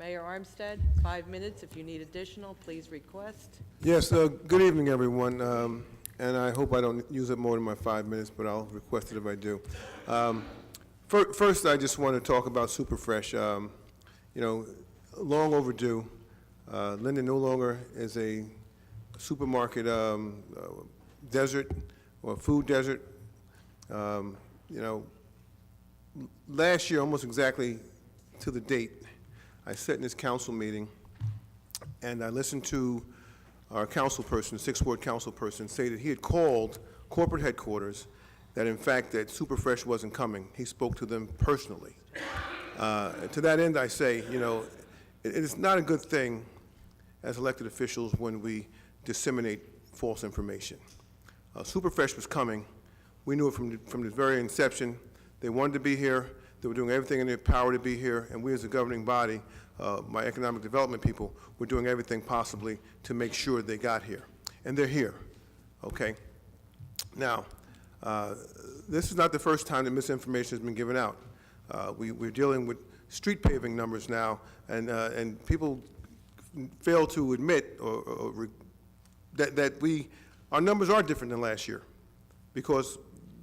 Mayor Armstead, 5 minutes. If you need additional, please request. Yes, good evening, everyone. And I hope I don't use up more than my 5 minutes, but I'll request it if I do. First, I just want to talk about Superfresh. You know, long overdue. Linden no longer is a supermarket desert or food desert. You know, last year, almost exactly to the date, I sat in this council meeting and I listened to our council person, sixth ward council person, say that he had called corporate headquarters that in fact that Superfresh wasn't coming. He spoke to them personally. To that end, I say, you know, it is not a good thing as elected officials when we disseminate false information. Superfresh was coming. We knew it from the very inception. They wanted to be here. They were doing everything in their power to be here, and we as a governing body, my economic development people, were doing everything possibly to make sure they got here. And they're here, okay? Now, this is not the first time that misinformation has been given out. We're dealing with street paving numbers now, and people fail to admit that our numbers are different than last year because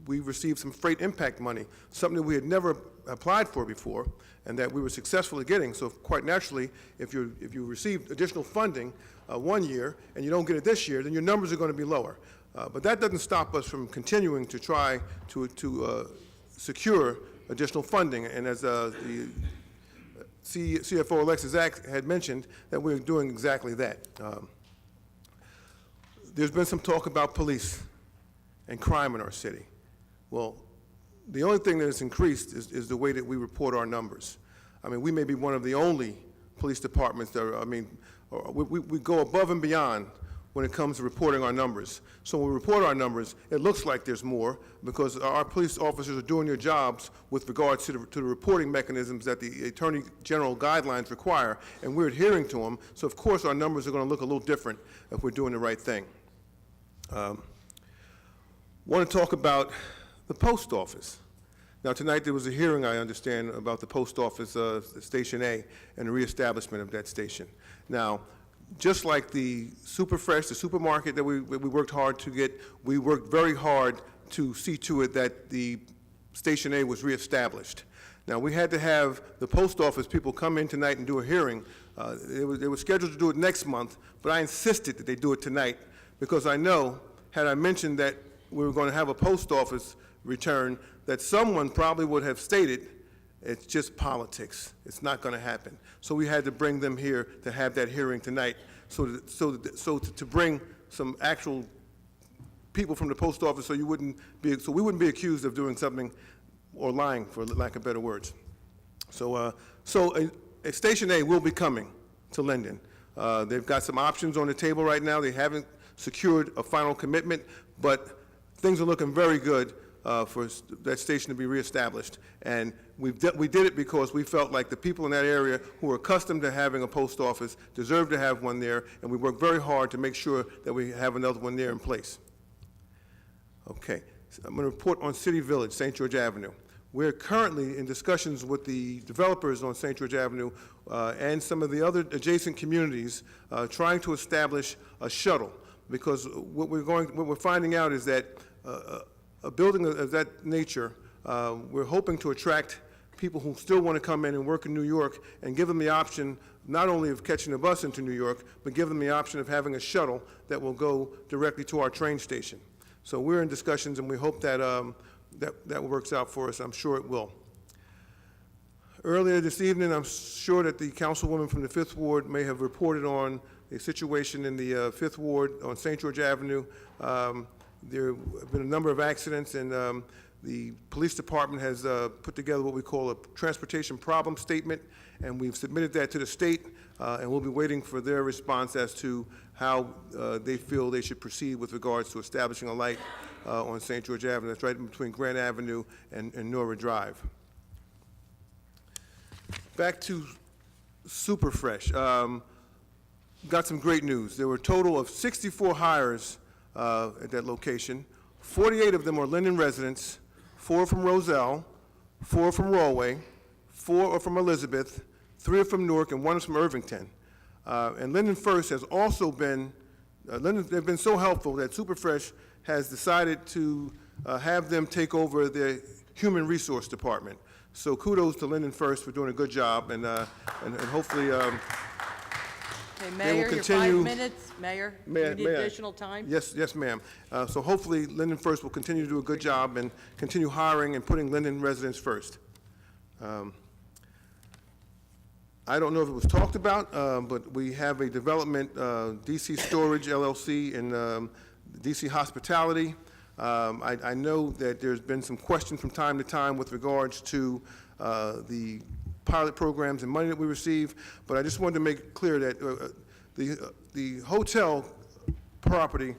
we received some freight impact money, something that we had never applied for before and that we were successfully getting. So quite naturally, if you receive additional funding one year and you don't get it this year, then your numbers are going to be lower. But that doesn't stop us from continuing to try to secure additional funding. And as the CFO Alexis Zack had mentioned, that we're doing exactly that. There's been some talk about police and crime in our city. Well, the only thing that has increased is the way that we report our numbers. I mean, we may be one of the only police departments that are, I mean, we go above and beyond when it comes to reporting our numbers. So when we report our numbers, it looks like there's more because our police officers are doing their jobs with regards to the reporting mechanisms that the Attorney General guidelines require, and we're adhering to them. So of course our numbers are going to look a little different if we're doing the right thing. Want to talk about the post office. Now tonight there was a hearing, I understand, about the post office, Station A, and the reestablishment of that station. Now, just like the Superfresh, the supermarket that we worked hard to get, we worked very hard to see to it that the Station A was reestablished. Now, we had to have the post office people come in tonight and do a hearing. They were scheduled to do it next month, but I insisted that they do it tonight because I know, had I mentioned that we were going to have a post office return, that someone probably would have stated, it's just politics. It's not going to happen. So we had to bring them here to have that hearing tonight, so to bring some actual people from the post office, so we wouldn't be accused of doing something or lying, for lack of better words. So, a Station A will be coming to Linden. They've got some options on the table right now. They haven't secured a final commitment, but things are looking very good for that station to be reestablished. And we did it because we felt like the people in that area who are accustomed to having a post office deserve to have one there, and we worked very hard to make sure that we have another one there in place. Okay, so I'm going to report on City Village, St. George Avenue. We're currently in discussions with the developers on St. George Avenue and some of the other adjacent communities trying to establish a shuttle, because what we're finding out is that a building of that nature, we're hoping to attract people who still want to come in and work in New York and give them the option not only of catching a bus into New York, but give them the option of having a shuttle that will go directly to our train station. So we're in discussions, and we hope that that works out for us. I'm sure it will. Earlier this evening, I'm sure that the councilwoman from the 5th Ward may have reported on a situation in the 5th Ward on St. George Avenue. There have been a number of accidents, and the police department has put together what we call a transportation problem statement, and we've submitted that to the state, and we'll be waiting for their response as to how they feel they should proceed with regards to establishing a light on St. George Avenue. That's right in between Grant Avenue and Nora Drive. Back to Superfresh. Got some great news. There were a total of 64 hires at that location. 48 of them are Linden residents, 4 from Roselle, 4 from Rawway, 4 are from Elizabeth, 3 are from Newark, and 1 is from Irvington. And Linden First has also been, they've been so helpful that Superfresh has decided to have them take over their human resource department. So kudos to Linden First for doing a good job, and hopefully Okay, will Mayor, your continue- 5 minutes. Mayor, you May I- need may I- additional time? Yes, ma'am. So hopefully Linden First will continue to do a good job and continue hiring and putting Linden residents first. I don't know if it was talked about, but we have a development, DC Storage LLC and DC Hospitality. I know that there's been some question from time to time with regards to the pilot programs and money that we receive, but I just wanted to make it clear that the hotel property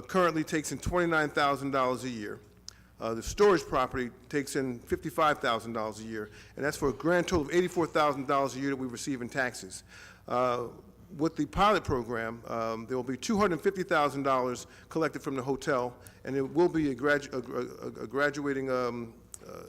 currently takes in $29,000 a year. The storage property takes in $55,000 a year, and that's for a grand total of $84,000 a year that we receive in taxes. With the pilot program, there will be $250,000 collected from the hotel, and it will be a graduating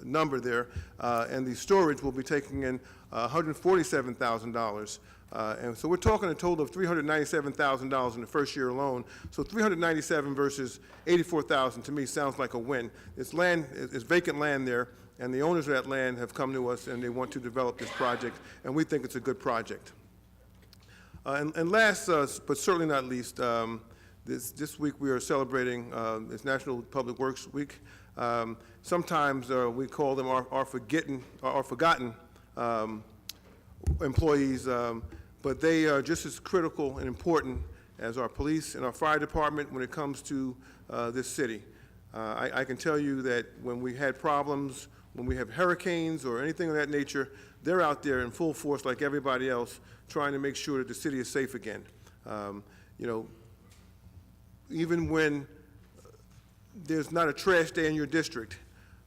number there, and the storage will be taking in $147,000. And so we're talking a total of $397,000 in the first year alone. So $397 versus $84,000 to me sounds like a win. It's land, it's vacant land there, and the owners of that land have come to us and they want to develop this project, and we think it's a good project. And last, but certainly not least, this week we are celebrating it's National Public Works Week. Sometimes we call them our forgotten employees, but they are just as critical and important as our police and our fire department when it comes to this city. I can tell you that when we had problems, when we have hurricanes or anything of that nature, they're out there in full force like everybody else, trying to make sure that the city is safe again. You know, even when there's not a trash day in your district,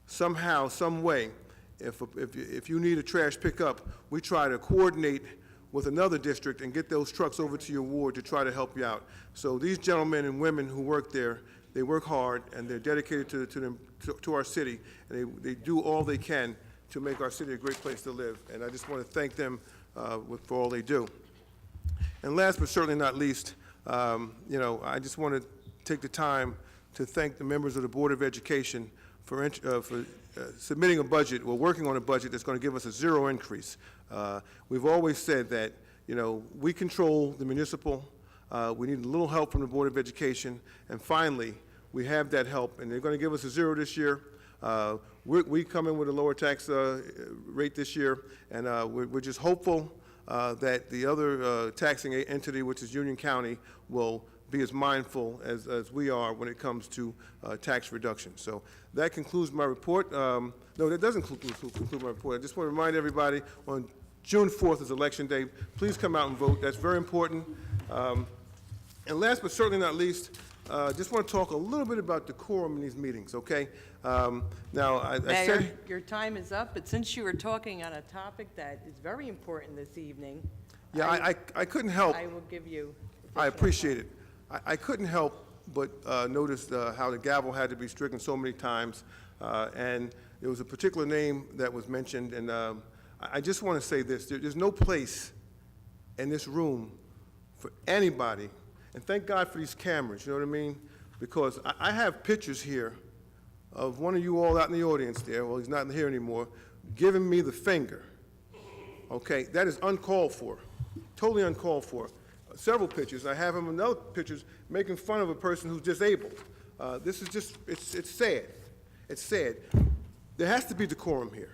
somehow, some way, if you need a trash pickup, we try to coordinate with another district and get those trucks over to your ward to try to help you out. So these gentlemen and women who work there, they work hard and they're dedicated to our city, and they do all they can to make our city a great place to live. And I just want to thank them for all they do. And last but certainly not least, you know, I just want to take the time to thank the members of the Board of Education for submitting a budget, or working on a budget that's going to give us a 0 increase. We've always said that, you know, we control the municipal, we need a little help from the Board of Education, and finally, we have that help, and they're going to give us a 0 this year. We come in with a lower tax rate this year, and we're just hopeful that the other taxing entity, which is Union County, will be as mindful as we are when it comes to tax reduction. So that concludes my report. No, that doesn't conclude my report. I just want to remind everybody, on June 4th is Election Day. Please come out and vote. That's very important. And last but certainly not least, just want to talk a little bit about decorum in these meetings, okay? Now, I Mayor, said... your time is up, but since you were talking on a topic that is very important this evening, Yeah, I couldn't help... I will give you I additional appreciate time. it. I couldn't help but notice how the gavel had to be stricken so many times, and there was a particular name that was mentioned, and I just want to say this. There's no place in this room for anybody, and thank God for these cameras, you know what I mean? Because I have pictures here of one of you all out in the audience there, well, he's not here anymore, giving me the finger, okay? That is uncalled for, totally uncalled for. Several pictures. I have him in other pictures making fun of a person who's disabled. This is just, it's sad. It's sad. There has to be decorum here,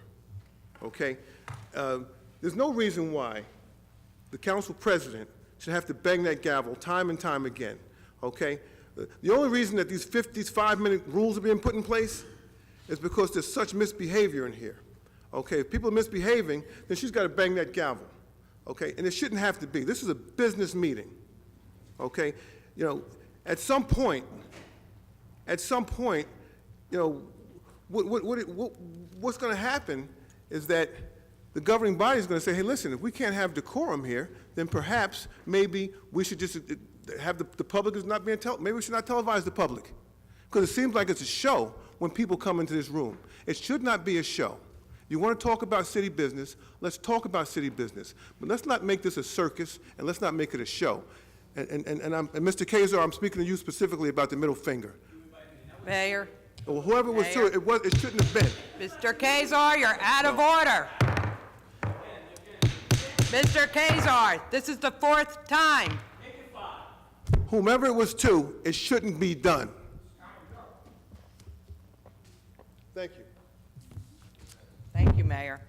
okay? There's no reason why the council president should have to bang that gavel time and time again, okay? The only reason that these 5-minute rules are being put in place is because there's such misbehavior in here, okay? If people are misbehaving, then she's got to bang that gavel. Okay, and it shouldn't have to be. This is a business meeting, okay? You know, at some point, you know, what's going to happen is that the governing body is going to say, hey, listen, if we can't have decorum here, then perhaps maybe we should just have the public is not being maybe we should not televise the public, because it seems like it's a show when people come into this room. It should not be a show. You want to talk about city business, let's talk about city business. But let's not make this a circus, and let's not make it a show. And Mr. Kazar, I'm speaking to you specifically about the middle finger. Mayor, Well, whoever was to it, it shouldn't have been. Mr. Kazar, you're out of order. Mr. Kazar, this is the 4th time. Whomever it was to, it shouldn't be done. Thank you. Thank you, Mayor.